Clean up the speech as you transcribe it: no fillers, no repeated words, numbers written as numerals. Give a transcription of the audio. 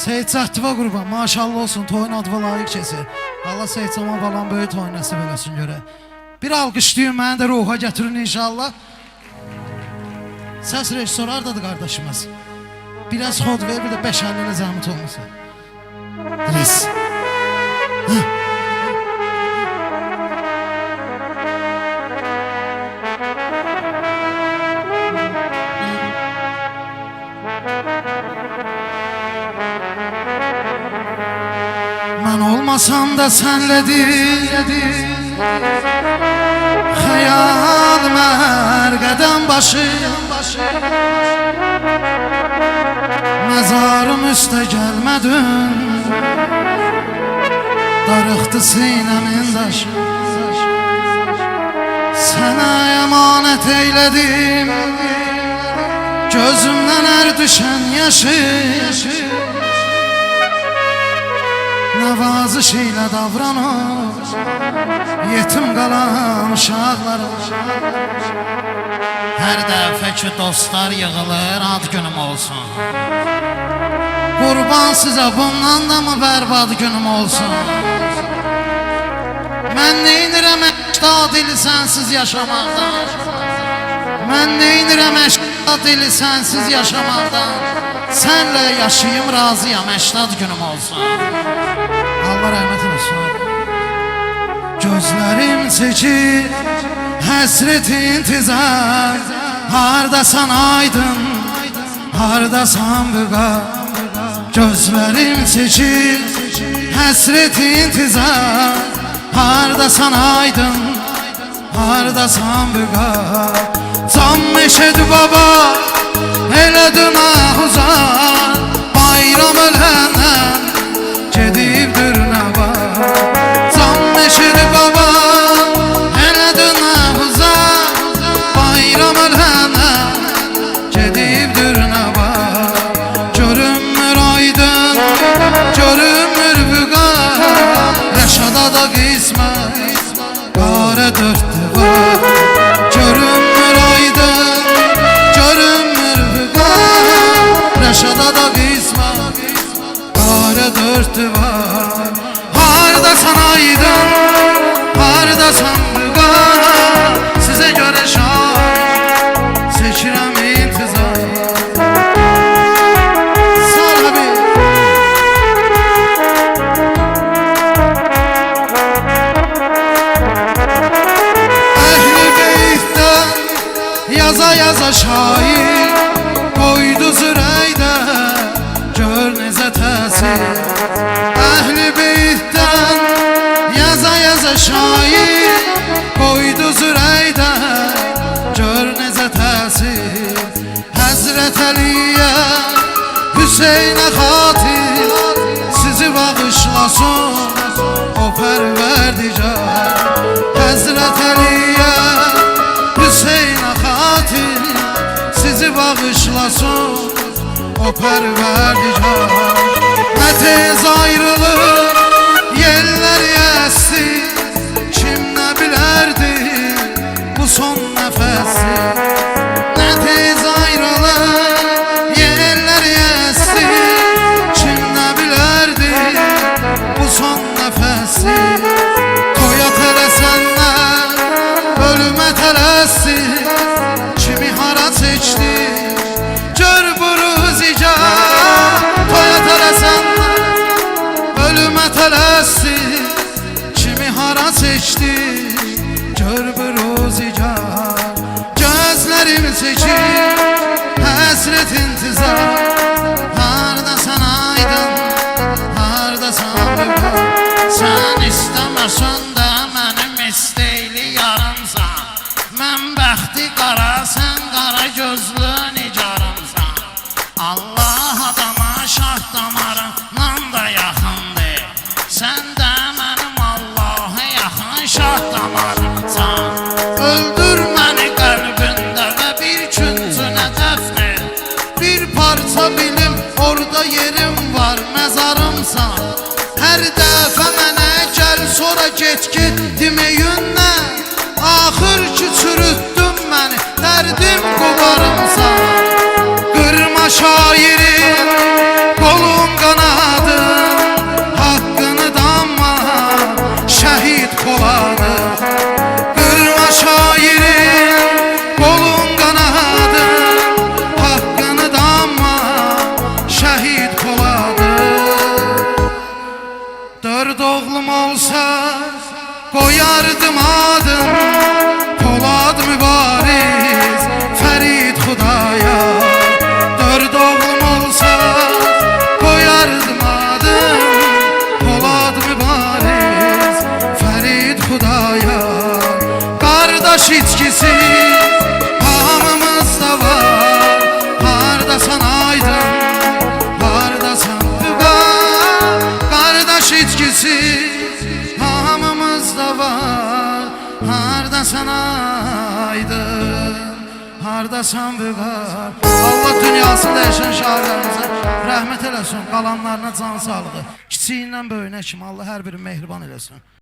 Seyit Zəhtiva qurban, maşallah olsun, toyun adıva layiq keçir. Allah Seyit Camal balan böyük toyun nəsib eləsin görə. Bir alqışlayın, məni də ruha gətirin inşallah. Səs rejissoru hardadır qardaşımız? Biraz xod ver, bir də 5-50-nə zəhmət olmasın. Reis. Mən olmasam da sənlədir xəyal mər qədəm başı Məzarım üstə gəlmədin darıxdı sinəmin daşı Sənə əmanət eylədim gözümdən ər düşən yaşı Nəvazış ilə davranır yetim qalan uşaqlarım Hər dəfə ki dostlar yığılır ad günüm olsun Qurban sizə bundan da mı bərbad günüm olsun Mən neynirəm əşdad ili sənsiz yaşamaqdan Mən neynirəm əşdad ili sənsiz yaşamaqdan Sənlə yaşayım razıyam əşdad günüm olsun Allah rəhmət olsun Gözlərim çəkir həsret intizar Hardasan aydın, hardasan büqar Gözlərim çəkir həsret intizar Hardasan aydın, hardasan büqar Can meşedi baba, elədin ahuzar Bayram öləndən gedibdir nə var Can meşedi baba, elədin ahuzar Bayram öləndən gedibdir nə var Görünmür aydın, görünmür büqar Rəşada da qismət, qara dörddü var Görünmür aydın, görünmür büqar Rəşada da qismət, qara dörddü var Hardasan aydın, hardasan büqar Sizə görə şah, seçirəm intizar Sahibi Əhl-i beytdən yaza şair Qoydu zürəydə, gör necə təsir Əhl-i beytdən yaza şair Qoydu zürəydə, gör necə təsir Həzrət Əliyə, Hüseynə xatir Sizi bağışlasın o pərverdigar Həzrət Əliyə, Hüseynə xatir Sizi bağışlasın o pərverdigar Nə tez ayrılır yerlər yəssi Kim nə bilərdi bu son nəfəsi Nə tez ayrılır yerlər yəssi Kim nə bilərdi bu son nəfəsi Toya tələsənlər ölümə tələssin Kimi hara seçdi gör bu ruzigar Toya tələsənlər ölümə tələssin Kimi hara seçdi gör bu ruzigar Gözlərim çəkir həsret intizar Hardasan aydın, hardasan büqar Sən istəməsən də mənim istəyli yarımsan Mən bəxti qara, sən qara gözlü nigarımsan Allah adama şah damarından da yaxındır Sən də mənim Allah'a yaxın şah damarımsan Öldür məni qəlbində və bir küncünə dəfn et Bir parça bilim orada yerim var məzarımsan Hər dəfə mənə gəl sonra get deməyinlə Axır ki çürütdün məni dərdim qovarımsan Qırma şairim qolun qana Koyardım adım Polad Mübariz Ferit Xudaya Dörd oğlum olsa Koyardım adım Polad Mübariz Ferit Xudaya Kardeş içkisi hamımızda var Hardasan aydın Hardasan Vüqar Kardeş içkisi hamımızda var Hardasan aydın Hardasan Vüqar Allah dünyasında yaşayan şairlərimizə rəhmət eləsin, qalanlarına can sağlığı. Kiçiyindən böyüyünə kimi Allah hər biri mehriban eləsin.